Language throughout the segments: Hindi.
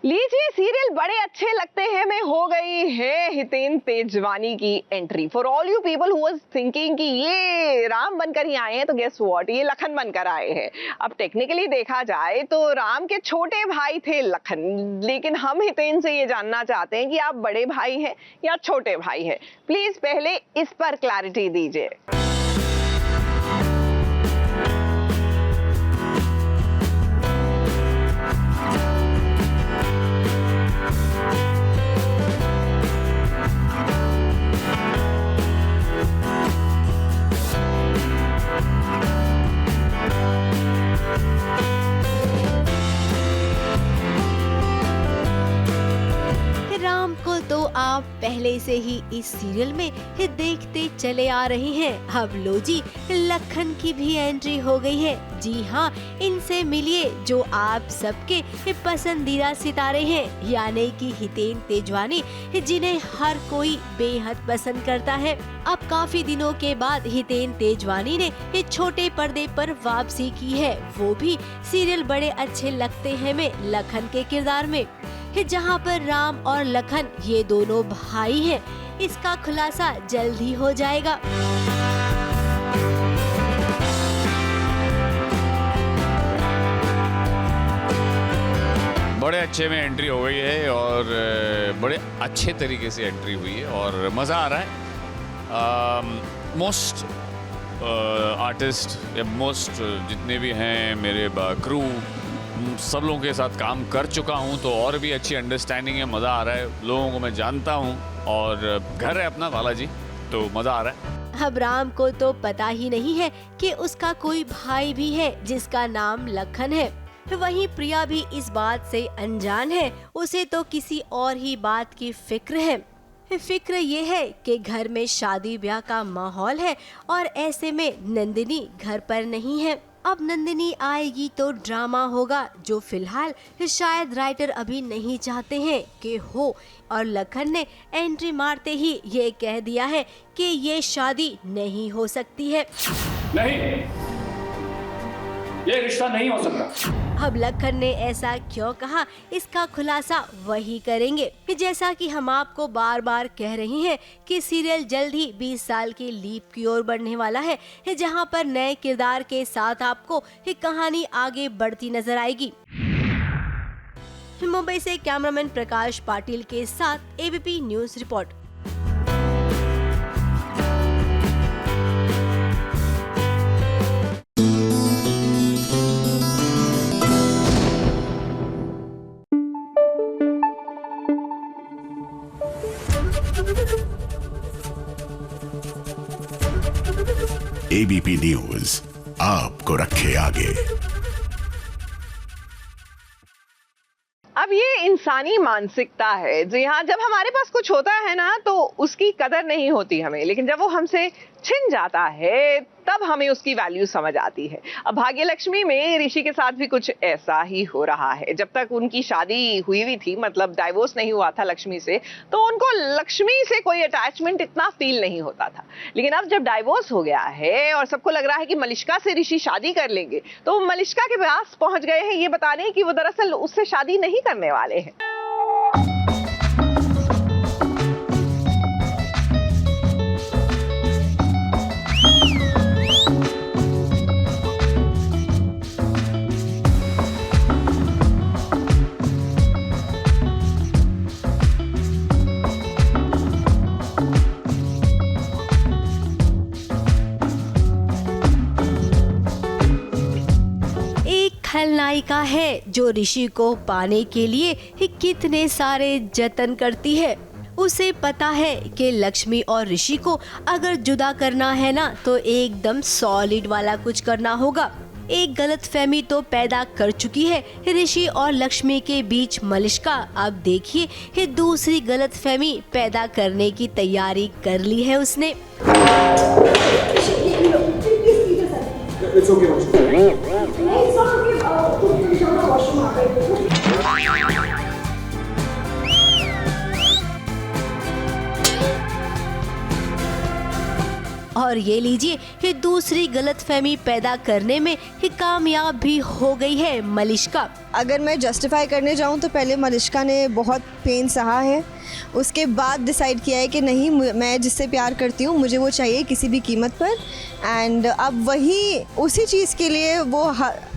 लीजिए, सीरियल बड़े अच्छे लगते हैं में हो गई है हितेन तेजवानी की entry. For all you people who was thinking कि ये राम बनकर ही आए हैं, तो गेस व्हाट, ये लखन बनकर आए हैं। अब टेक्निकली देखा जाए तो राम के छोटे भाई थे लखन, लेकिन हम हितेन से ये जानना चाहते हैं कि आप बड़े भाई हैं या छोटे भाई हैं। प्लीज पहले इस पर क्लैरिटी दीजिए। राम को तो आप पहले से ही इस सीरियल में देखते चले आ रहे हैं। अब लो जी, लखन की भी एंट्री हो गई है। जी हाँ, इनसे मिलिए जो आप सबके पसंदीदा सितारे हैं, यानी कि हितेन तेजवानी, जिन्हें हर कोई बेहद पसंद करता है। अब काफी दिनों के बाद हितेन तेजवानी ने छोटे पर्दे पर वापसी की है, वो भी सीरियल बड़े अच्छे लगते हैं में लखन के किरदार में, जहां पर राम और लखन ये दोनों भाई हैं। इसका खुलासा जल्द ही हो जाएगा। बड़े अच्छे में एंट्री हो गई है और बड़े अच्छे तरीके से एंट्री हुई है और मज़ा आ रहा है। मोस्ट आर्टिस्ट या मोस्ट जितने भी हैं मेरे क्रू, सब लोगों के साथ काम कर चुका हूं, तो और भी अच्छी अंडरस्टैंडिंग है। मज़ा आ रहा है, लोगों को मैं जानता हूं और घर है अपना बालाजी, तो मज़ा आ रहा है। अब राम को तो पता ही नहीं है कि उसका कोई भाई भी है जिसका नाम लखन है। वहीं प्रिया भी इस बात से अनजान है, उसे तो किसी और ही बात की फिक्र है। फिक्र ये है कि घर में शादी ब्याह का माहौल है और ऐसे में नंदिनी घर पर नहीं है। अब नंदिनी आएगी तो ड्रामा होगा, जो फिलहाल शायद राइटर अभी नहीं चाहते हैं कि हो। और लखन ने एंट्री मारते ही ये कह दिया है कि ये शादी नहीं हो सकती है। नहीं, ये रिश्ता नहीं हो सकता। अब लखन ने ऐसा क्यों कहा, इसका खुलासा वही करेंगे। जैसा कि हम आपको बार बार कह रहे हैं कि सीरियल जल्द ही 20 साल के लीप की ओर बढ़ने वाला है, जहां पर नए किरदार के साथ आपको कहानी आगे बढ़ती नजर आएगी। मुंबई से कैमरामैन प्रकाश पाटिल के साथ ABP news report. ABP news आपको रखे आगे। अब ये इंसानी मानसिकता है। जी हाँ, जब हमारे पास कुछ होता है ना तो उसकी कदर नहीं होती हमें, लेकिन जब वो हमसे छिन जाता है तब हमें उसकी वैल्यू समझ आती है। अब भाग्यलक्ष्मी में ऋषि के साथ भी कुछ ऐसा ही हो रहा है। जब तक उनकी शादी हुई थी, मतलब डाइवोर्स नहीं हुआ था लक्ष्मी से, तो उनको लक्ष्मी से कोई अटैचमेंट इतना फील नहीं होता था। लेकिन अब जब डाइवोर्स हो गया है और सबको लग रहा है कि मलिष्का से ऋषि शादी कर लेंगे, तो मलिष्का के पास पहुंच गए हैं ये बताने कि वो दरअसल उससे शादी नहीं करने वाले हैं। खलनायिका है जो ऋषि को पाने के लिए कितने सारे जतन करती है। उसे पता है कि लक्ष्मी और ऋषि को अगर जुदा करना है ना, तो एकदम सॉलिड वाला कुछ करना होगा। एक गलतफहमी तो पैदा कर चुकी है ऋषि और लक्ष्मी के बीच मलिष्का। अब देखिए दूसरी गलतफहमी पैदा करने की तैयारी कर ली है उसने। और ये लीजिए कि दूसरी गलतफहमी पैदा करने में ही कामयाब भी हो गई है मलिष्का। अगर मैं जस्टिफाई करने जाऊँ तो पहले मलिश्का ने बहुत पेन सहा है, उसके बाद डिसाइड किया है कि नहीं, मैं जिससे प्यार करती हूँ मुझे वो चाहिए किसी भी कीमत पर। एंड अब वही उसी चीज़ के लिए वो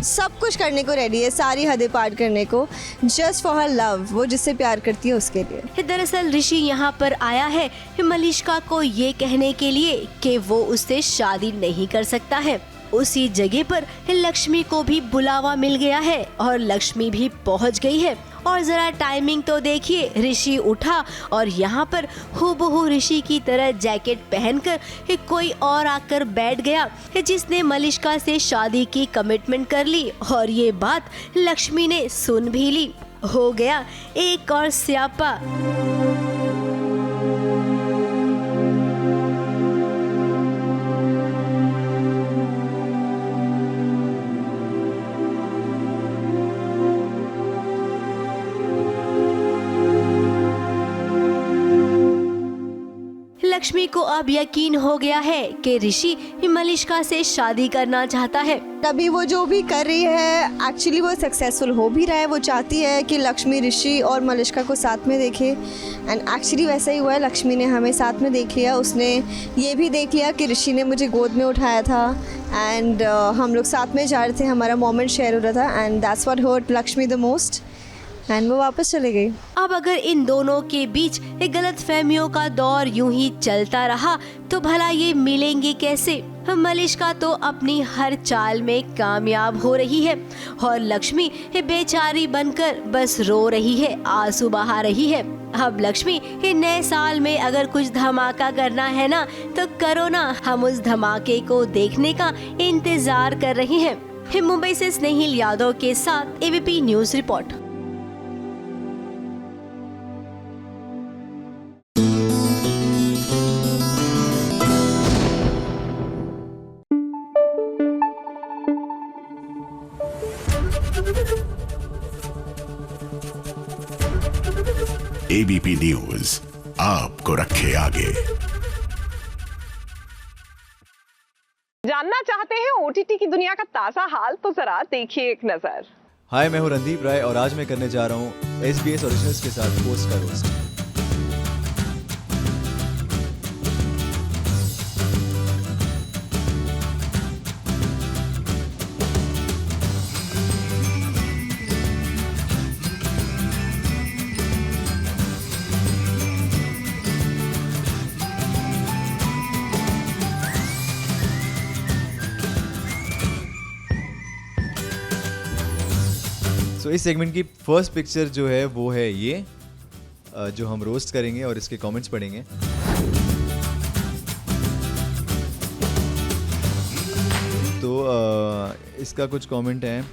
सब कुछ करने को रेडी है, सारी हदें पार करने को, जस्ट फॉर हर लव, वो जिससे प्यार करती है उसके लिए। दरअसल ऋषि यहाँ पर आया है मलिश्का को ये कहने के लिए कि वो उससे शादी नहीं कर सकता है। उसी जगह पर लक्ष्मी को भी बुलावा मिल गया है और लक्ष्मी भी पहुँच गई है। और जरा टाइमिंग तो देखिए, ऋषि उठा और यहाँ पर हूबहू ऋषि की तरह जैकेट पहनकर कोई और आकर बैठ गया जिसने मलिश्का से शादी की कमिटमेंट कर ली। और ये बात लक्ष्मी ने सुन भी ली। हो गया एक और स्यापा। लक्ष्मी को अब यकीन हो गया है कि ऋषि मलिश्का से शादी करना चाहता है। अभी वो जो भी कर रही है एक्चुअली वो सक्सेसफुल हो भी रहा है। वो चाहती है कि लक्ष्मी ऋषि और मलिश्का को साथ में देखे, एंड एक्चुअली वैसा ही हुआ है। लक्ष्मी ने हमें साथ में देख लिया, उसने ये भी देख लिया कि ऋषि ने मुझे गोद में उठाया था एंड हम लोग साथ में जा रहे थे, हमारा मोमेंट शेयर हो रहा था, and that's what hurt Lakshmi the most. And वो वापस चले गई। अब अगर इन दोनों के बीच एक गलतफहमियों का दौर यूं ही चलता रहा तो भला ये मिलेंगे कैसे? मलिश्का तो अपनी हर चाल में कामयाब हो रही है और लक्ष्मी बेचारी बनकर बस रो रही है, आंसू बहा रही है। अब लक्ष्मी नए साल में अगर कुछ धमाका करना है ना तो करो ना, हम उस धमाके को देखने का इंतजार कर रही हैं। मुंबई से स्नेहिल यादव के साथ ABP news report. ABP news आपको रखे आगे। जानना चाहते हैं ओटीटी की दुनिया का ताजा हाल? तो जरा देखिए एक नजर। हाय, मैं हूं रणदीप राय और आज मैं करने जा रहा हूं SBS ओरिजिनल्स के साथ पोस्ट का रोस्ट। तो इस सेगमेंट की फर्स्ट पिक्चर जो है वो है ये, जो हम रोस्ट करेंगे और इसके कमेंट्स पढ़ेंगे। तो इसका कुछ कमेंट है,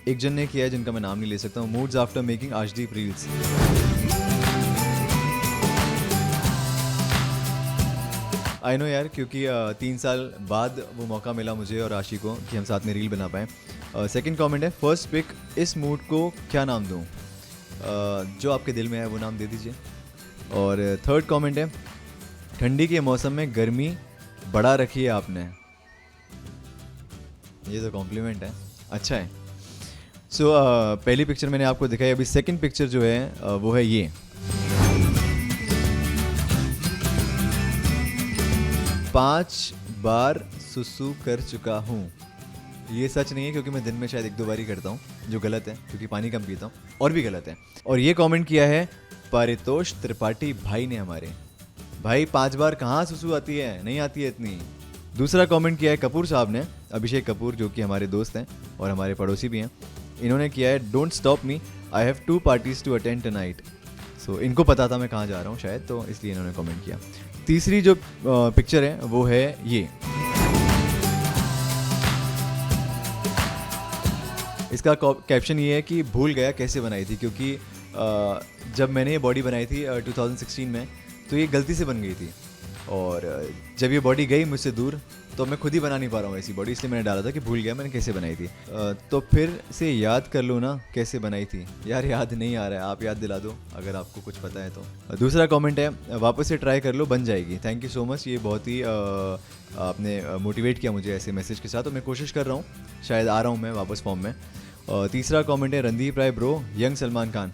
एक जन ने किया है जिनका मैं नाम नहीं ले सकता हूँ। Moods after making Ashdeep reels. I know यार, क्योंकि 3 साल बाद वो मौका मिला मुझे और आशी को कि हम साथ में रील बना पाएँ। सेकंड कमेंट है, फर्स्ट पिक, इस मूड को क्या नाम दूं? जो आपके दिल में है वो नाम दे दीजिए। और थर्ड कमेंट है, ठंडी के मौसम में गर्मी बढ़ा रखी है आपने। ये तो कॉम्प्लीमेंट है, अच्छा है। सो पहली पिक्चर मैंने आपको दिखाई, अभी सेकंड पिक्चर जो है वो है ये। 5 बार सुसु कर चुका हूँ। ये सच नहीं है क्योंकि मैं दिन में शायद 1-2 बार ही करता हूँ, जो गलत है क्योंकि पानी कम पीता हूँ, और भी गलत है। और ये कमेंट किया है पारितोष त्रिपाठी भाई ने हमारे। भाई 5 बार कहाँ सुसु आती है, नहीं आती है इतनी। दूसरा कमेंट किया है कपूर साहब ने, अभिषेक कपूर, जो कि हमारे दोस्त हैं और हमारे पड़ोसी भी हैं। इन्होंने किया है, don't stop me, I have 2 parties to attend tonight. So इनको पता था मैं कहाँ जा रहा हूँ शायद, तो इसलिए इन्होंने कमेंट किया। तीसरी जो पिक्चर है वो है ये। इसका कैप्शन ये है कि भूल गया कैसे बनाई थी, क्योंकि जब मैंने ये बॉडी बनाई थी 2016 में, तो ये गलती से बन गई थी। और जब ये बॉडी गई मुझसे दूर तो मैं खुद ही बना नहीं पा रहा हूँ ऐसी बॉडी, इसलिए मैंने डाला था कि भूल गया मैंने कैसे बनाई थी। तो फिर से याद कर लो ना कैसे बनाई थी। यार याद नहीं आ रहा है, आप याद दिला दो अगर आपको कुछ पता है तो। दूसरा कमेंट है, वापस से ट्राई कर लो, बन जाएगी। थैंक यू सो मच, ये बहुत ही आपने मोटिवेट किया मुझे ऐसे मैसेज के साथ, तो मैं कोशिश कर रहा हूँ, शायद आ रहा हूँ मैं वापस फॉर्म में। और तीसरा कमेंट है रणदीप राय ब्रो, यंग सलमान खान।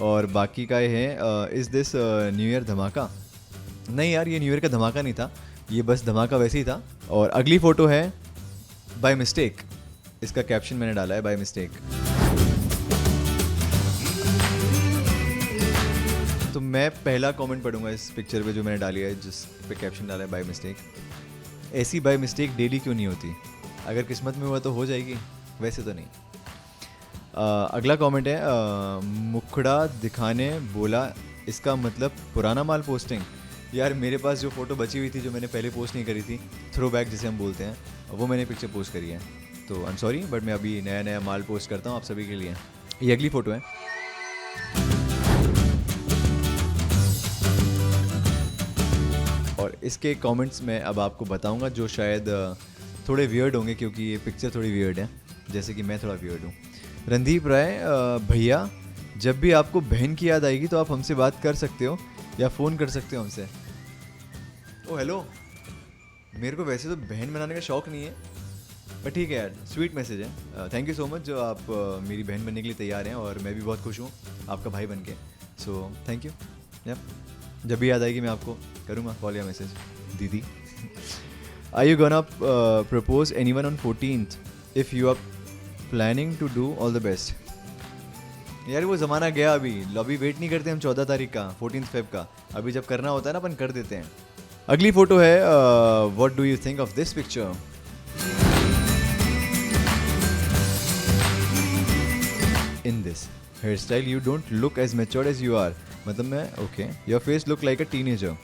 और बाकी का है इज़ दिस न्यू ईयर धमाका? नहीं यार, ये न्यू ईयर का धमाका नहीं था, ये बस धमाका वैसे ही था। और अगली फ़ोटो है बाय मिस्टेक, इसका कैप्शन मैंने डाला है बाय मिस्टेक। तो मैं पहला कमेंट पढ़ूंगा इस पिक्चर पे जो मैंने डाली है, जिस पे कैप्शन डाला है बाय मिस्टेक। ऐसी बाय मिस्टेक डेली क्यों नहीं होती? अगर किस्मत में हुआ तो हो जाएगी, वैसे तो नहीं। अगला कमेंट है मुखड़ा दिखाने बोला, इसका मतलब पुराना माल पोस्टिंग। यार मेरे पास जो फ़ोटो बची हुई थी जो मैंने पहले पोस्ट नहीं करी थी, थ्रो बैक जिसे हम बोलते हैं, वो मैंने पिक्चर पोस्ट करी है। तो आई एम सॉरी, बट मैं अभी नया नया माल पोस्ट करता हूँ आप सभी के लिए। ये अगली फ़ोटो है। और इसके कमेंट्स मैं अब आपको बताऊंगा जो शायद थोड़े वियर्ड होंगे, क्योंकि ये पिक्चर थोड़ी वियर्ड है, जैसे कि मैं थोड़ा वियर्ड हूँ। रणदीप राय भैया, जब भी आपको बहन की याद आएगी तो आप हमसे बात कर सकते हो या फ़ोन कर सकते हो हमसे। ओ हेलो, मेरे को वैसे तो बहन बनाने का शौक़ नहीं है, बट ठीक है यार, स्वीट मैसेज है। थैंक यू सो मच जो आप मेरी बहन बनने के लिए तैयार हैं, और मैं भी बहुत खुश हूँ आपका भाई बन के। So thank you. जब भी याद आएगी मैं आपको करूँगा कॉल या मैसेज। दीदी, are you gonna propose anyone on 14th? If you are planning to do all the best. यार वो ज़माना गया, अभी वेट नहीं करते हम 14 तारीख का, 14 फेब का। अभी जब करना होता है ना अपन कर देते हैं। अगली फ़ोटो है what do you think of this picture? In this hair style you don't look as matured as you are. मतलब मैं okay, your face look like a teenager,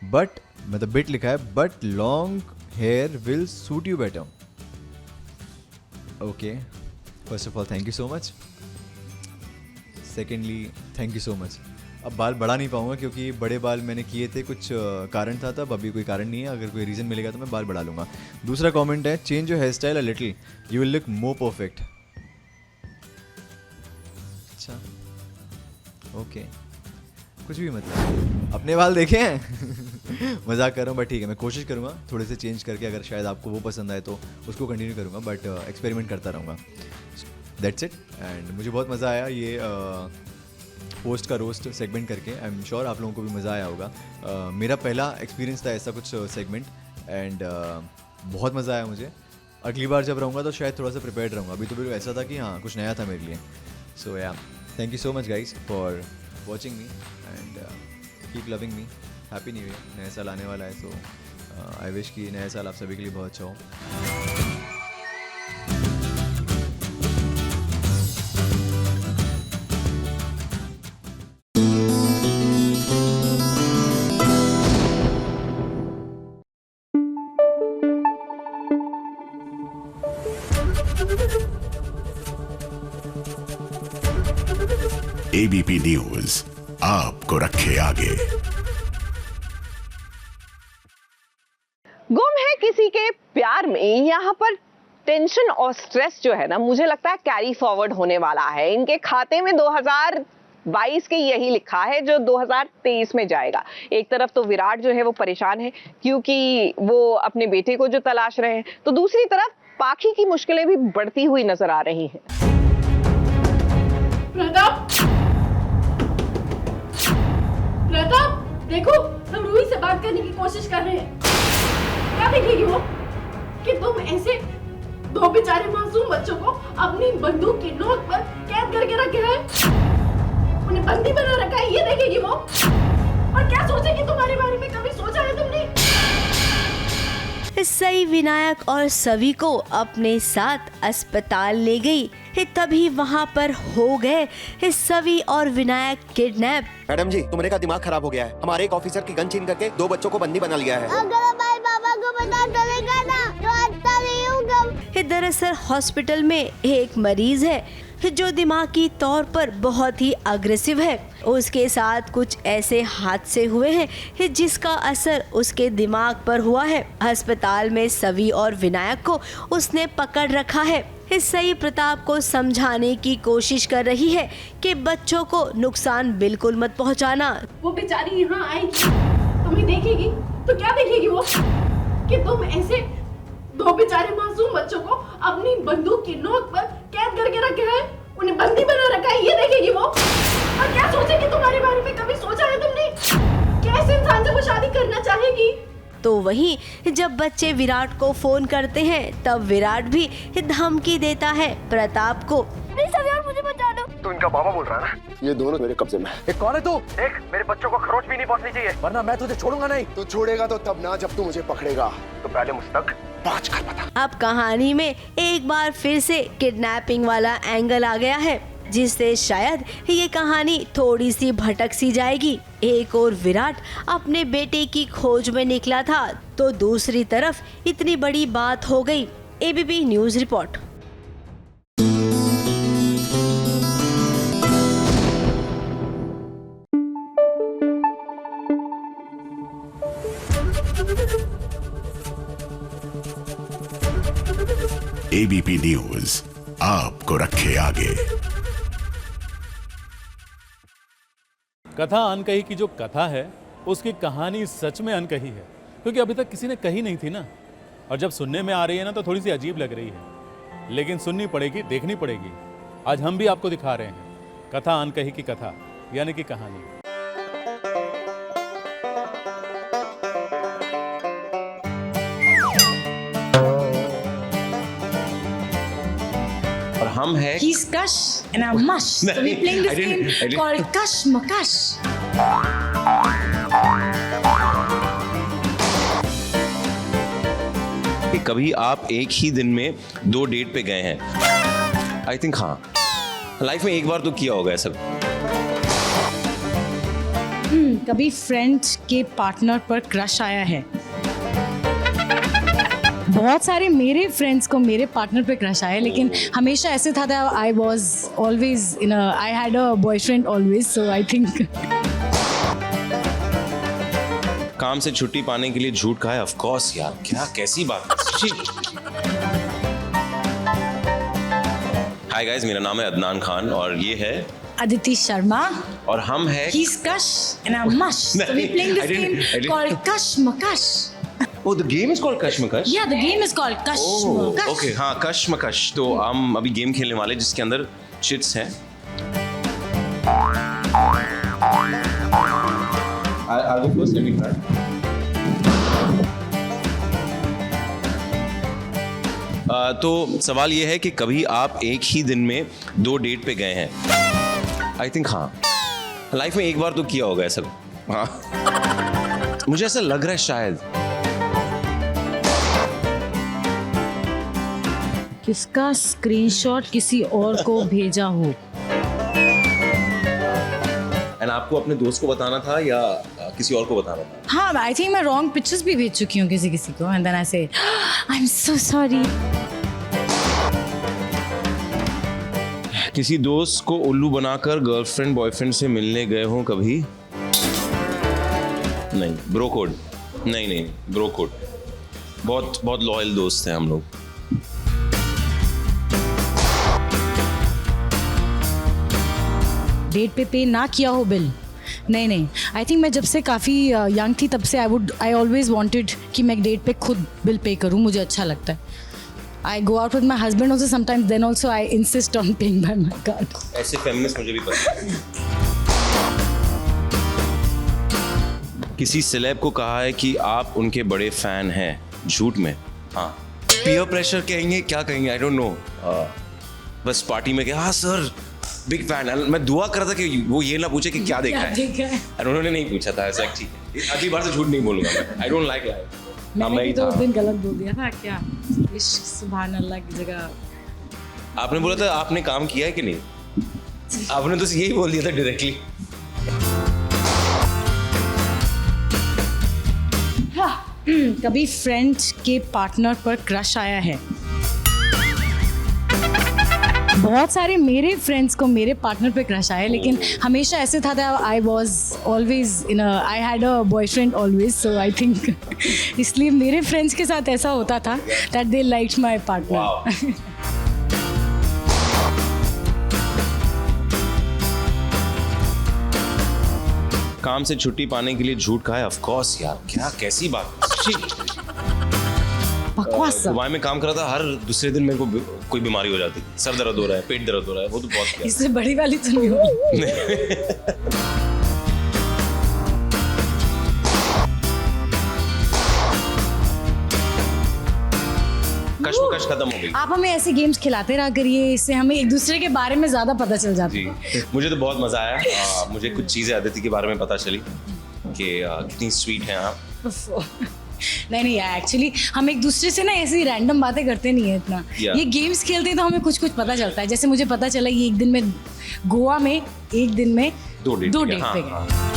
but मतलब बिट लिखा है, but long hair will suit you better. Okay, first of all thank you so much. Secondly thank you so much. अब बाल बढ़ा नहीं पाऊंगा क्योंकि बड़े बाल मैंने किए थे, कुछ कारण था तब, अभी कोई कारण नहीं है। अगर कोई रीज़न मिलेगा तो मैं बाल बढ़ा लूँगा। दूसरा कमेंट है change your hair style a little, you will look more perfect. अच्छा ओके, कुछ भी मतलब, अपने बाल देखे हैं मजाक कर रहा हूँ, बट ठीक है, मैं कोशिश करूँगा थोड़े से चेंज करके, अगर शायद आपको वो पसंद आए तो उसको कंटिन्यू करूँगा, बट एक्सपेरिमेंट करता रहूँगा। That's it. एंड मुझे बहुत मज़ा आया ये पोस्ट का रोस्ट सेगमेंट करके। आई एम श्योर आप लोगों को भी मज़ा आया होगा। मेरा पहला एक्सपीरियंस था ऐसा कुछ सेगमेंट, एंड बहुत मज़ा आया मुझे। अगली बार जब रहूँगा तो शायद थोड़ा सा प्रिपेयर्ड रहूँगा। अभी तो बिल्कुल ऐसा था कि हाँ कुछ नया था मेरे लिए। सो या thank you so much guys for watching me and keep loving me. Happy new year, नया साल आने वाला है, सो आई विश कि नया साल आप सभी के लिए बहुत अच्छा हो। एबीपी न्यूज आपको रखे आगे। गुम है किसी के प्यार में, यहाँ पर टेंशन और स्ट्रेस जो है ना, मुझे लगता है कैरी फॉरवर्ड होने वाला है। इनके खाते में 2022 के यही लिखा है जो 2023 में जाएगा। एक तरफ तो विराट जो है वो परेशान है क्योंकि वो अपने बेटे को जो तलाश रहे हैं, तो दूसरी तरफ पाखी की मुश्किलें भी बढ़ती हुई नजर आ रही हैं। प्रताप, देखो हम रूही से बात करने की कोशिश कर रहे हैं। क्या देखेगी वो कि तुम ऐसे दो बेचारे मासूम बच्चों को अपनी बंदूक की नोक पर कैद करके रखे हैं, उन्हें बंदी बना रखा है, ये देखेगी वो। और क्या सोचेगी तुम्हारे बारे में, कभी सोचा है तुमने? सई विनायक और सभी को अपने साथ अस्पताल ले गई। तभी वहाँ पर हो गए सवी और विनायक किडनैप। मैडम जी, तुमने का दिमाग खराब हो गया है। हमारे एक ऑफिसर की गन छीन करके 2 बच्चों को बंदी बना लिया है। अगर भाई बाबा को पता चलेगा ना तो अच्छा नहीं होगा। दरअसल हॉस्पिटल में एक मरीज है जो दिमागी तौर पर बहुत ही अग्रेसिव है। उसके साथ कुछ ऐसे हादसे हुए हैं जिसका असर उसके दिमाग पर हुआ है। अस्पताल में सवी और विनायक को उसने पकड़ रखा है। सई प्रताप को समझाने की कोशिश कर रही है कि बच्चों को नुकसान बिल्कुल मत पहुंचाना। वो बेचारी यहाँ आएगी, तुम्हें देखेगी तो क्या देखेगी वो कि तुम ऐसे दो बेचारे मासूम बच्चों को अपनी बंदूक की नोक पर कैद करके रखा है, उन्हें बंदी बना रखा है, ये देखेगी वो। और क्या सोचेगी तुम्हारे बारे में, कभी सोचा है तुमने? कैसे इंसान से वो शादी करना चाहेगी? तो वहीं जब बच्चे विराट को फोन करते हैं तब विराट भी धमकी देता है प्रताप को। नहीं सब यार, मुझे बचा दो। तो इनका बाबा बोल रहा है ना, ये दोनों मेरे कब्जे में। एक कौन है तू? देख, मेरे बच्चों को खरोच भी नहीं पहुंचनी चाहिए, वरना मैं तुझे छोड़ूंगा नहीं। तो छोड़ेगा तो तब ना, जब तू मुझे पकड़ेगा। तो पहले मुझ तक पहुंच कर बता। अब कहानी में एक बार फिर से किडनैपिंग वाला एंगल आ गया है, जिससे शायद ये कहानी थोड़ी सी भटक सी जाएगी। एक और विराट अपने बेटे की खोज में निकला था, तो दूसरी तरफ इतनी बड़ी बात हो गई। ABP news report. ABP news आपको रखे आगे। कथा अनकही की जो कथा है उसकी कहानी सच में अनकही है, क्योंकि अभी तक किसी ने कही नहीं थी ना। और जब सुनने में आ रही है ना तो थोड़ी सी अजीब लग रही है, लेकिन सुननी पड़ेगी, देखनी पड़ेगी। आज हम भी आपको दिखा रहे हैं कथा अनकही की कथा, यानी कि कहानी। और हम है He's Kush and I'm Mush. So we're playing this game called Kush Makash. कि कभी आप एक ही दिन में 2 डेट पे गए हैं? आई थिंक हाँ, लाइफ में एक बार तो किया होगा ऐसा। कभी फ्रेंड के पार्टनर पर क्रश आया है? बहुत सारे मेरे फ्रेंड्स को मेरे पार्टनर पे क्रश आया, लेकिन हमेशा ऐसे था that I was always I had a boyfriend always, so I think। काम से छुट्टी पाने के लिए झूठ कहा है? ऑफ कोर्स यार, क्या कैसी बात है। हाय गाइस, मेरा नाम है अदनान खान और ये है अदिति शर्मा और हम है He's Kush and I'm Mush. So we're playing this game called Kush Makash. Oh, the game is called Kashmakash? Yeah, the game is called Kush Makash. Okay, हाँ, कश्मकश। तो हम अभी गेम खेलने वाले जिसके अंदर चिट्स हैं। I'll go first, let me try. तो सवाल ये है कि कभी आप एक ही दिन में 2 डेट पे गए हैं? आई थिंक हाँ, लाइफ में एक बार तो किया होगा ऐसा। हाँ, मुझे ऐसा लग रहा है शायद। किसका स्क्रीनशॉट किसी और को भेजा हो? एंड आपको अपने दोस्त को बताना था या किसी और को बताना था? हाँ, आई थिंक मैं रॉन्ग पिक्चर्स भी भेज चुकी हूँ किसी को, एंड देन आई से आई एम सो सॉरी। किसी दोस्त को उल्लू बनाकर गर्लफ्रेंड बॉयफ्रेंड से मिलने गए हो कभी? नहीं, ब्रो कोड। नहीं, ब्रो कोड। बहुत लॉयल दोस्त हैं हम लोग। डेट पे ना किया हो बिल? नहीं, आई थिंक मैं जब से काफ़ी यंग थी तब से आई ऑलवेज वांटेड कि मैं डेट पे खुद बिल पे करूँ, मुझे अच्छा लगता है। I go out with my husband also sometimes, then also I insist on paying by my card. ऐसे फेमिनिस्ट मुझे भी पसंद है। किसी सेलेब को कहा है कि आप उनके बड़े फैन हैं, झूठ में? हाँ। पीयर प्रेशर कहेंगे, क्या कहेंगे, आई डोंट नो। बस पार्टी में गया, हाँ सर बिग फैन। मैं दुआ कर रहा था कि वो ये ना पूछे कि क्या देखा है, और उन्होंने नहीं पूछा था। ऐसा ठीक है, अगली बार से झूठ नहीं बोलूंगा मैं। I don't like life. मैंने तो उस दिन गलत बोल दिया था क्या? इश्क सुभान अल्लाह की जगह आपने बोला था आपने काम किया है कि नहीं? आपने तो यही बोल दिया था डायरेक्टली। कभी फ्रेंड के पार्टनर पर क्रश आया है? बहुत सारे मेरे फ्रेंड्स को मेरे पार्टनर पे क्रश आया, लेकिन हमेशा ऐसे था that I was always I had a boyfriend always, so I think इसलिए मेरे फ्रेंड्स के साथ ऐसा होता था that they liked my partner. Wow. काम से छुट्टी पाने के लिए झूठ कहा है? ऑफ कोर्स यार, क्या कैसी बात। बकवास सब। दुबई में काम कर रहा था, हर दूसरे दिन मेरे को कोई बीमारी हो जाती, सर दर्द हो रहा है, पेट दर्द हो रहा है, वो तो बहुत किया। इससे बड़ी वाली तो नहीं होगी। कश्मकश खत्म हो गई। आप हमें ऐसे गेम्स खिलाते रहा करिए, इससे हमें एक दूसरे के बारे में ज्यादा पता चल जाता है। जी, मुझे तो बहुत मजा आया। मुझे कुछ चीजें अदिति के बारे में पता चली कि कितनी स्वीट हैं आप। नहीं एक्चुअली हम एक दूसरे से ना ऐसी रैंडम बातें करते नहीं है इतना। ये गेम्स खेलते हैं तो हमें कुछ कुछ पता चलता है। जैसे मुझे पता चला ये एक दिन में गोवा में एक दिन में दो डेट पे गए।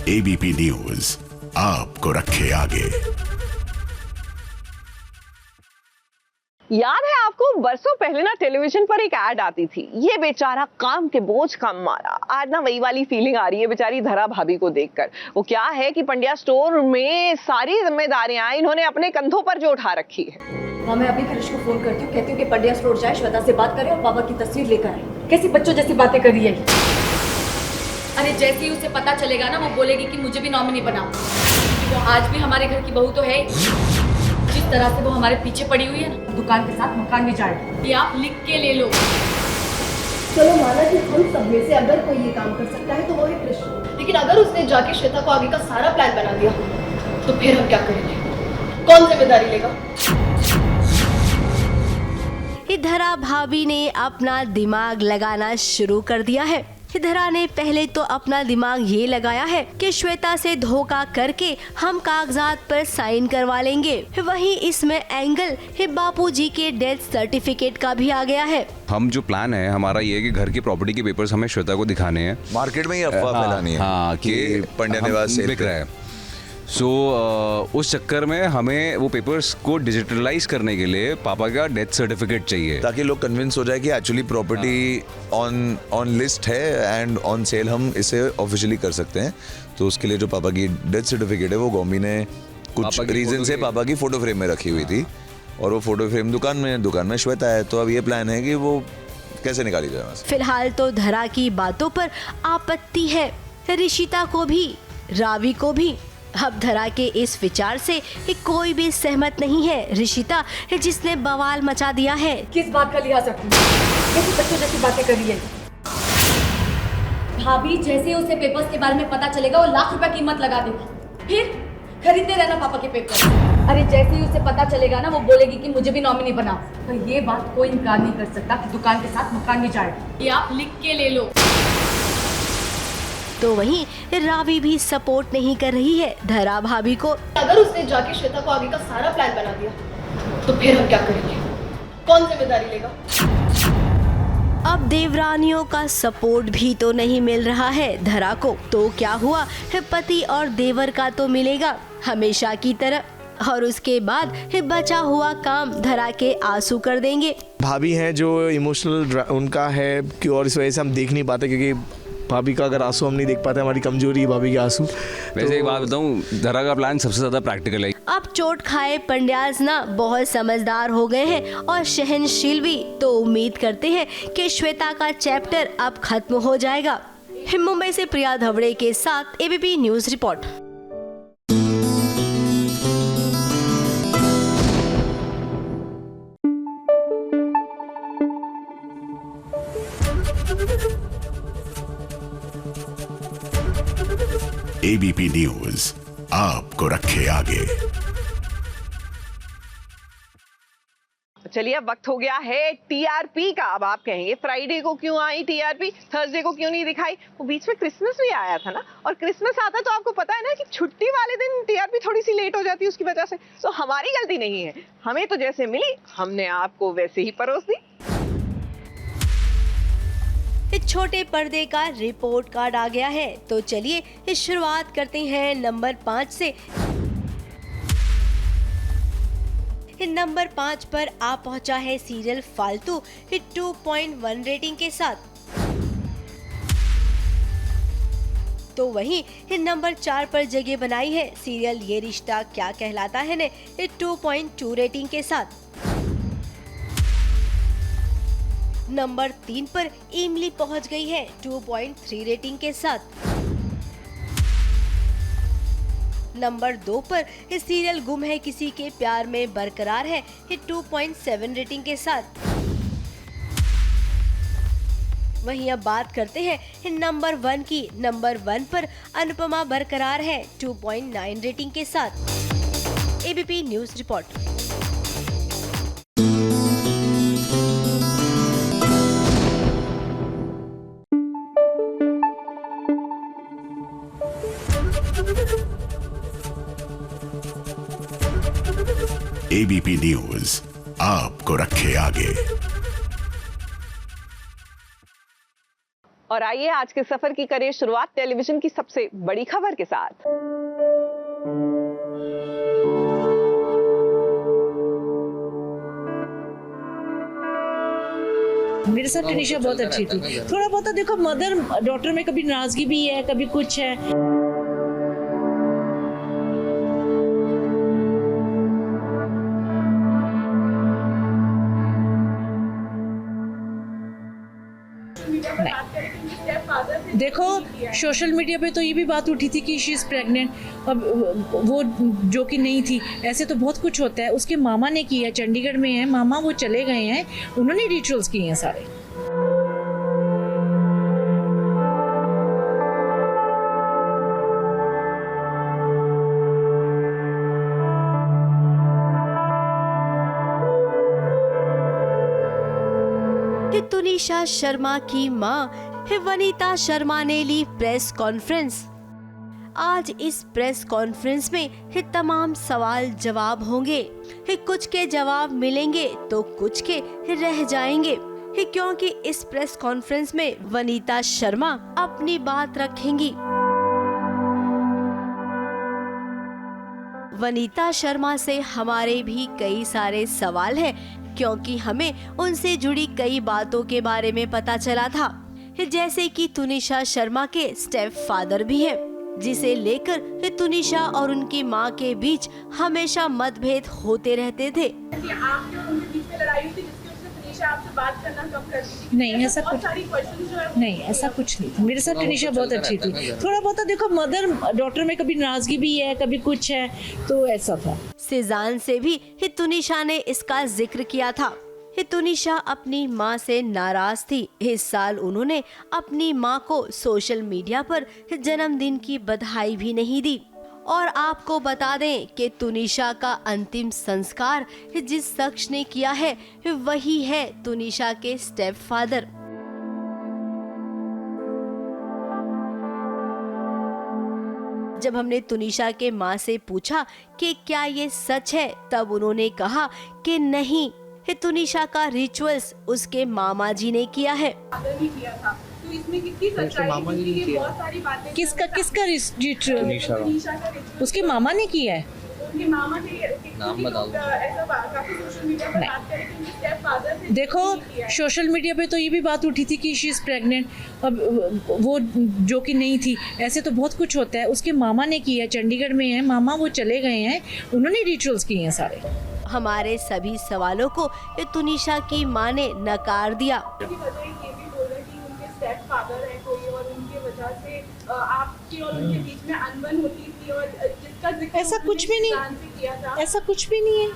एबीपी न्यूज आपको रखे आगे। याद है आपको, बरसों पहले ना टेलीविजन पर एक ऐड आती थी, ये बेचारा काम के बोझ कम मारा। आज ना वही वाली फीलिंग आ रही है बेचारी धरा भाभी को देखकर। वो क्या है कि पंड्या स्टोर में सारी जिम्मेदारियां इन्होंने अपने कंधों पर जो उठा रखी है। हाँ, मैं अभी कृष को फोन करती हूँ, कहती हूँ कि पंड्या स्टोर जाए, श्वेता से बात करे और पापा की तस्वीर लेकर आए। कैसी बच्चों जैसी बातें कर रही है। अरे जैसे ही उसे पता चलेगा ना, वो बोलेगी कि मुझे भी नॉमिनी बनाओ। वो आज भी हमारे घर की बहू तो है। जिस तरह से वो हमारे पीछे पड़ी हुई है ना, दुकान के साथ मकान भी चाट। ये आप लिख के ले लो। चलो माना कि हम सब में से अगर कोई ये काम कर सकता है तो वो है कृष, लेकिन अगर उसने जाके श्वेता को आगे का सारा प्लान बना दिया तो फिर हम क्या करेंगे? कौन जिम्मेदारी लेगा? धरा भाभी ने अपना दिमाग लगाना शुरू कर दिया है। धरा ने पहले तो अपना दिमाग ये लगाया है कि श्वेता से धोखा करके हम कागजात पर साइन करवा लेंगे। वहीं इसमें एंगल बापूजी के डेथ सर्टिफिकेट का भी आ गया है। हम जो प्लान है हमारा ये है कि घर की प्रॉपर्टी के पेपर्स हमें श्वेता को दिखाने हैं। मार्केट में ही अफवाह फैलानी है। हाँ, कि पंड्या निवास बिक रहा है। उस चक्कर में हमें वो पेपर्स को डिजिटलाइज करने के लिए पापा का डेथ सर्टिफिकेट चाहिए, ताकि लोग कन्विंस हो जाए कि एक्चुअली प्रॉपर्टी ऑन लिस्ट है एंड ऑन सेल हम इसे ऑफिशियली कर सकते हैं। तो उसके लिए जो पापा की डेथ सर्टिफिकेट है वो गौमी ने कुछ रीजन से पापा की फोटो फ्रेम में रखी हुई थी और वो फोटो फ्रेम दुकान में श्वेता है। तो अब ये प्लान है कि वो कैसे निकाली जाए। फिलहाल तो धरा की बातों पर आपत्ति है, ऋषिता को भी, रावी को भी। अब धरा के इस विचार से कोई भी सहमत नहीं है। ऋषिता जिसने बवाल मचा दिया है। किस बात का लिहाज रखूं? कैसी बच्चों जैसी बातें कर रही है। भाभी जैसे उसे पेपर्स के बारे में पता चलेगा, वो लाख रुपए कीमत लगा देगी। फिर खरीदते रहना पापा के पेपर। अरे जैसे ही उसे पता चलेगा ना, वो बोलेगी कि मुझे भी नॉमिनी बनाओ। तो ये बात कोई इनकार नहीं कर सकता कि दुकान के साथ मकान भी चाट। ये आप लिख के ले लो। तो वहीं रावी भी सपोर्ट नहीं कर रही है धरा भाभी को। अगर उसने जाके श्वेता को आगे का सारा प्लान बना दिया तो फिर हम क्या करेंगे? कौन जिम्मेदारी लेगा? अब देवरानियों का सपोर्ट भी तो नहीं मिल रहा है धरा को। तो क्या हुआ, पति और देवर का तो मिलेगा हमेशा की तरह। और उसके बाद बचा हुआ काम धरा के आंसू कर देंगे। भाभी हैं जो इमोशनल उनका है कि, और इस वजह से हम देख नहीं पाते, क्योंकि भाभी का अगर आंसू हम नहीं देख पाते, हमारी कमजोरी है भाभी के आंसू। वैसे एक बात बताऊं, धरा का प्लान सबसे ज्यादा प्रैक्टिकल है। अब चोट खाए पंड्याज ना बहुत समझदार हो गए हैं और सहनशील भी। तो उम्मीद करते हैं कि श्वेता का चैप्टर अब खत्म हो जाएगा। मुंबई से प्रिया धवड़े के साथ ABP news report. ABP news आपको रखे आगे। चलिए अब वक्त हो गया है टीआरपी का। अब आप कहेंगे फ्राइडे को क्यों आई टीआरपी, थर्सडे को क्यों नहीं दिखाई? वो बीच में क्रिसमस भी आया था ना, और क्रिसमस आता तो आपको पता है ना कि छुट्टी वाले दिन टीआरपी थोड़ी सी लेट हो जाती है उसकी वजह से। तो हमारी गलती नहीं है, हमें तो जैसे मिली हमने आपको वैसे ही परोस दी। छोटे पर्दे का रिपोर्ट कार्ड आ गया है। तो चलिए शुरुआत करते हैं नंबर 5 से। नंबर 5 पर आ पहुंचा है सीरियल फालतू 2.1 रेटिंग के साथ। तो वहीं नंबर 4 पर जगह बनाई है सीरियल ये रिश्ता क्या कहलाता है ने 2.2 रेटिंग के साथ। नंबर 3 पर इमली पहुंच गई है 2.3 रेटिंग के साथ। नंबर 2 पर सीरियल गुम है किसी के प्यार में बरकरार है 2.7 रेटिंग के साथ। वहीं अब बात करते हैं नंबर 1 की। नंबर 1 पर अनुपमा बरकरार है 2.9 रेटिंग के साथ। ABP news report. ABP news आपको रखे आगे। और आइए आज के सफर की करें शुरुआत टेलीविजन की सबसे बड़ी खबर के साथ। मेरे साथ तनीषा बहुत अच्छी थी। थोड़ा बहुत देखो मदर डॉटर में कभी नाराजगी भी है, कभी कुछ है। देखो सोशल मीडिया पे तो ये भी बात उठी थी कि शी इज़ प्रेग्नेंट। अब वो जो कि नहीं थी, ऐसे तो बहुत कुछ होता है। उसके मामा ने किया, चंडीगढ़ में है मामा, वो चले गए हैं, उन्होंने रिचुअल्स किए हैं सारे। तुनिशा शर्मा की मां वनीता शर्मा ने ली प्रेस कॉन्फ्रेंस। आज इस प्रेस कॉन्फ्रेंस में तमाम सवाल जवाब होंगे। कुछ के जवाब मिलेंगे तो कुछ के रह जाएंगे, क्योंकि इस प्रेस कॉन्फ्रेंस में वनीता शर्मा अपनी बात रखेंगी। वनीता शर्मा से हमारे भी कई सारे सवाल हैं, क्योंकि हमें उनसे जुड़ी कई बातों के बारे में पता चला था, जैसे कि तुनिशा शर्मा के स्टेप फादर भी हैं, जिसे लेकर तुनिशा और उनकी मां के बीच हमेशा मतभेद होते रहते थे। आपके और उनके बीच में लड़ाई हुई थी, जिसकी वजह से तुनिशा आपसे बात करना कम कर दी थी। नहीं ऐसा कुछ नहीं, ऐसा कुछ नहीं था। मेरे साथ तनीषा बहुत अच्छी थी। थोड़ा बहुत देखो मदर डॉटर में कभी नाराजगी भी है, कभी कुछ है, तो ऐसा था। सिजान से भी तुनिशा ने इसका जिक्र किया था। तुनिशा अपनी मां से नाराज थी। इस साल उन्होंने अपनी मां को सोशल मीडिया पर जन्मदिन की बधाई भी नहीं दी। और आपको बता दें कि तुनिशा का अंतिम संस्कार जिस शख्स ने किया है वही है तुनिशा के स्टेप फादर। जब हमने तुनिशा के मां से पूछा कि क्या ये सच है, तब उन्होंने कहा कि नहीं, तुनिशा का रिचुअल्स उसके मामा जी ने किया है। तो इसमें कितनी सच्चाई है, क्योंकि ये बहुत सारी बातें किसका रिचुअल उसके मामा ने किया है। उनके मामा ने नाम बता दो। ऐसा काफी सोशल मीडिया पर बात करें कि स्टेप फादर थे। देखो सोशल मीडिया पे तो ये भी बात उठी थी कि शी इज़ प्रेग्नेंट। अब वो जो कि नहीं थी, ऐसे तो बहुत कुछ होता है। उसके मामा ने किया, चंडीगढ़ में है मामा, वो चले गए हैं, उन्होंने रिचुअल्स किए हैं सारे। हमारे सभी सवालों को तुनिशा की मां ने नकार दिया। स्टेप फादर है कोई, और उनकी वजह से आपकी और उनके बीच में अनबन होती थी, और जिसका जिक्र ऐसा कुछ भी नहीं, ऐसा कुछ भी नहीं है,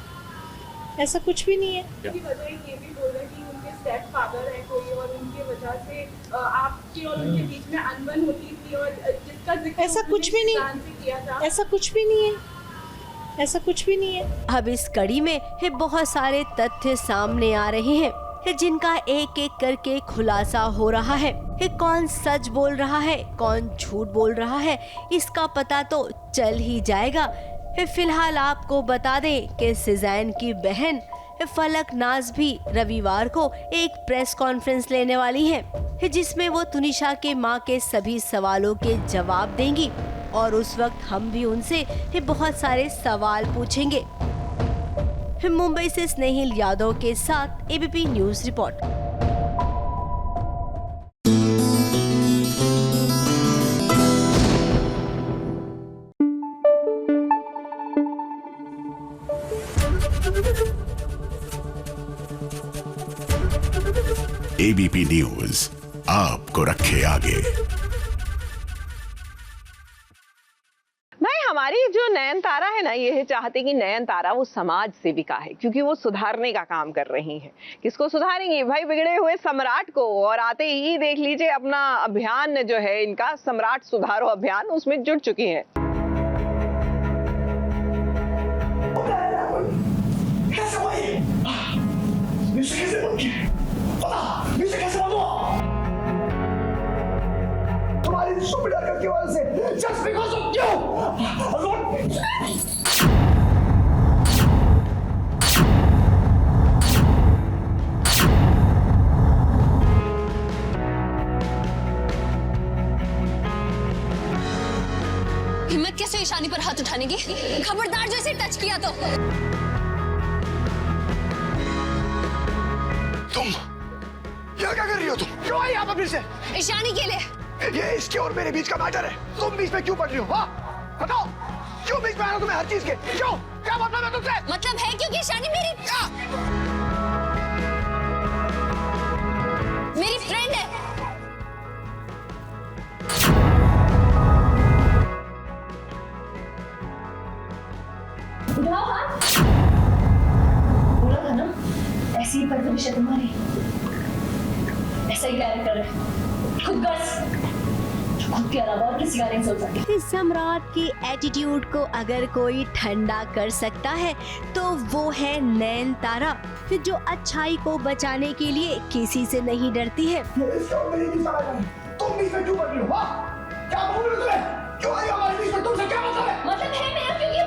ऐसा कुछ भी नहीं है। ये भी बोल रहे कि उनके स्टेप फादर है कोई, और उनकी वजह से आपकी और उनके बीच में अनबन होती थी, और जिसका जिक्र ऐसा कुछ भी नहीं, ऐसा कुछ भी नहीं है, ऐसा कुछ भी नहीं है। अब इस कड़ी में बहुत सारे तथ्य सामने आ रहे हैं, जिनका एक एक करके खुलासा हो रहा है। कौन सच बोल रहा है, कौन झूठ बोल रहा है, इसका पता तो चल ही जाएगा। फिलहाल आपको बता दें कि सिजान की बहन फलक नाज भी रविवार को एक प्रेस कॉन्फ्रेंस लेने वाली है, जिसमें वो तुनिशा के मां के सभी सवालों के जवाब देंगी, और उस वक्त हम भी उनसे बहुत सारे सवाल पूछेंगे। मुंबई से स्नेहिल यादव के साथ ABP news report. ABP news आपको रखे आगे। भाई हमारी जो नयनतारा है ना, ये चाहती कि नयनतारा वो समाज सेविका है, क्योंकि वो सुधारने का काम कर रही है। किसको सुधारेंगी भाई? बिगड़े हुए सम्राट को। और आते ही देख लीजिए अपना अभियान जो है इनका, सम्राट सुधारो अभियान, उसमें जुट चुकी है। तुम्हारी stupid हरकत की वजह से, just because of you, हिम्मत कैसे ईशानी पर हाथ उठाने की? खबरदार जो इसे टच किया तो। तुम यहाँ क्या कर रही हो? तुम क्यों आई यहाँ पर फिर से? ईशानी के लिए। ये इसके और मेरे बीच का मैटर है। तुम बीच में क्यों पड़ रही हो? हाँ बताओ, क्यों बीच में आ रहा हो तुम्हें हर चीज के? क्यों? क्या मतलब है तुमसे? मतलब है क्योंकि ईशानी मेरी फ्रेंड है। उठाओ हाथ। बोला था ना, ऐसी ही परवरिश है तुम्हारी, ऐसा ही कैरेक्टर है। खुद के अलावा और किसी का नहीं सोच सकते। सम्राट के एटीट्यूड को अगर कोई ठंडा कर सकता है तो वो है नयनतारा, जो अच्छाई को बचाने के लिए किसी से नहीं डरती है। तुम बीच में क्यों पड़ रही हो? क्या बोल रही हो तुम्हें? क्यों आई हमारे बीच में? तुमसे क्या मतलब है? मतलब है मेरा, क्योंकि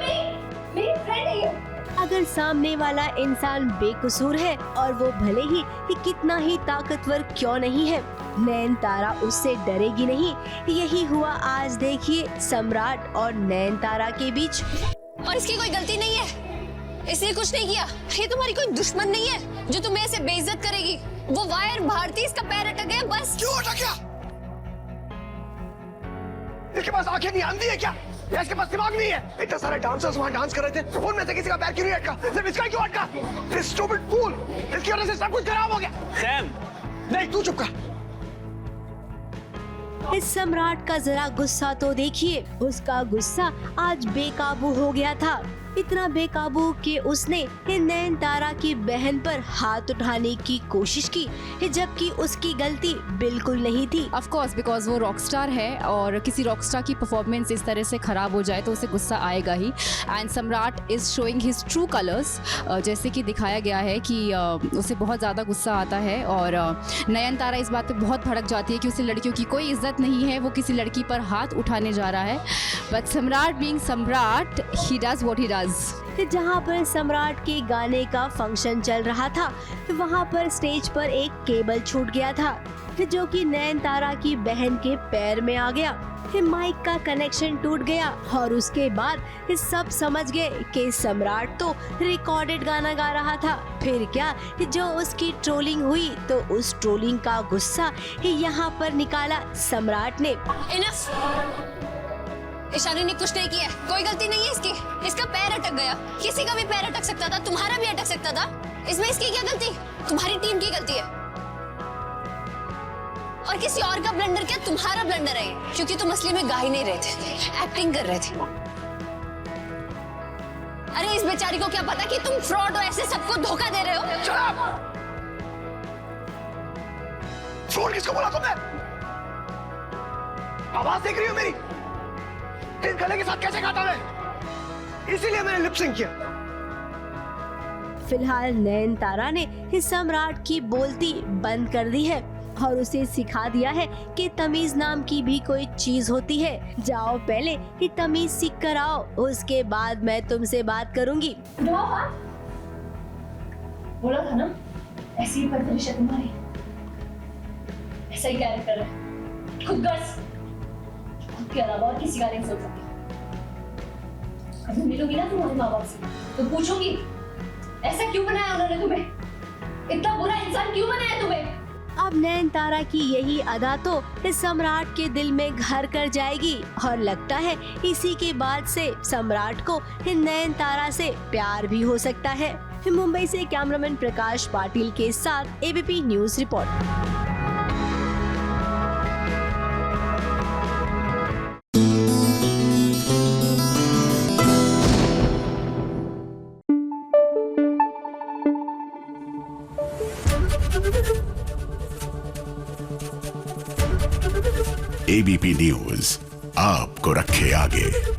मेरी फ्रेंड है ये। अगर सामने वाला इंसान बेकसूर है और वो भले ही कितना ही ताकतवर क्यों नहीं है, नयनतारा उससे डरेगी नहीं। यही हुआ आज देखिए सम्राट और नयनतारा के बीच। और इसकी कोई गलती नहीं है, इसने कुछ नहीं किया। ये तुम्हारी कोई दुश्मन नहीं है जो तुम्हें ऐसे बेइज्जत करेगी। वो वायर भारती, इसका पैर अटक गया बस। क्यों अटक गया? इसके पास आंखें नहीं, अंधी है क्या? या इसके पास दिमाग नहीं है? इतने सारे डांसर्स वहाँ डांस कर रहे थे, उनमें से किसी का पैर क्यों नहीं अटका? सिर्फ इसका क्यों अटका? This stupid fool! इसकी वजह से सब कुछ खराब हो गया। सैम, नहीं तू चुप कर। इस सम्राट का जरा गुस्सा तो देखिए। उसका गुस्सा आज बेकाबू हो गया था, इतना बेकाबू कि उसने नयनतारा की बहन पर हाथ उठाने की कोशिश की, जबकि उसकी गलती बिल्कुल नहीं थी। ऑफ कोर्स, बिकॉज वो रॉकस्टार है और किसी रॉकस्टार की परफॉर्मेंस इस तरह से खराब हो जाए तो उसे गुस्सा आएगा ही। एंड सम्राट is showing his true colours, जैसे कि दिखाया गया है कि उसे बहुत ज़्यादा गुस्सा आता है। और नयनतारा इस बात पे बहुत भड़क जाती है कि उसे लड़कियों की कोई इज्जत नहीं है, वो किसी लड़की पर हाथ उठाने जा रहा है। बट सम्राट बीइंग सम्राट, he does what he does. जहाँ पर सम्राट के गाने का फंक्शन चल रहा था, वहाँ पर स्टेज पर एक केबल छूट गया था, जो कि नयनतारा की बहन के पैर में आ गया। माइक का कनेक्शन टूट गया और उसके बाद सब समझ गए कि सम्राट तो रिकॉर्डेड गाना गा रहा था। फिर क्या, जो उसकी ट्रोलिंग हुई तो उस ट्रोलिंग का गुस्सा यहाँ पर निकाला सम्राट ने। ईशानी ने कुछ नहीं किया, कोई गलती नहीं है इसकी। इसका पैर अटक गया, किसी का भी पैर अटक सकता था, तुम्हारा भी अटक सकता था। इसमें इसकी क्या गलती? तुम्हारी टीम की गलती है। और किसी और का ब्लंडर क्या, तुम्हारा ब्लंडर है, क्योंकि तुम असली में गा ही नहीं रहे थे, एक्टिंग कर रहे थे। अरे इस बेचारी को क्या पता कि तुम फ्रॉड हो, ऐसे सबको धोखा दे रहे हो। फ्रॉड किसको बोला तुमने? आवाज देख रही हो मेरी? इस गले के साथ कैसे गाता मैं? इसीलिए मैंने लिप सिंक किया। फिलहाल नयनतारा ने सम्राट की बोलती बंद कर दी है और उसे सिखा दिया है कि तमीज नाम की भी कोई चीज होती है। जाओ पहले कि तमीज सीख कर आओ, उसके बाद मैं तुमसे बात करूंगी। बोला था ना, ऐसी ही परवरिश है तुम्हारी, ऐसा ही कैरेक्टर है। खुद के अलावा और किसी का नहीं सोच सकती। अभी मिलोगी ना तुम्हारे माँ बाप से तो पूछूंगी, ऐसा क्यों बनाया उन्होंने तुम्हें? इतना बुरा इंसान क्यों बनाया तुम्हें? अब नयनतारा की यही अदा तो इस सम्राट के दिल में घर कर जाएगी और लगता है इसी के बाद से सम्राट को नयनतारा से प्यार भी हो सकता है। मुंबई से कैमरामैन प्रकाश पाटिल के साथ ABP news report. ABP news आपको रखे आगे।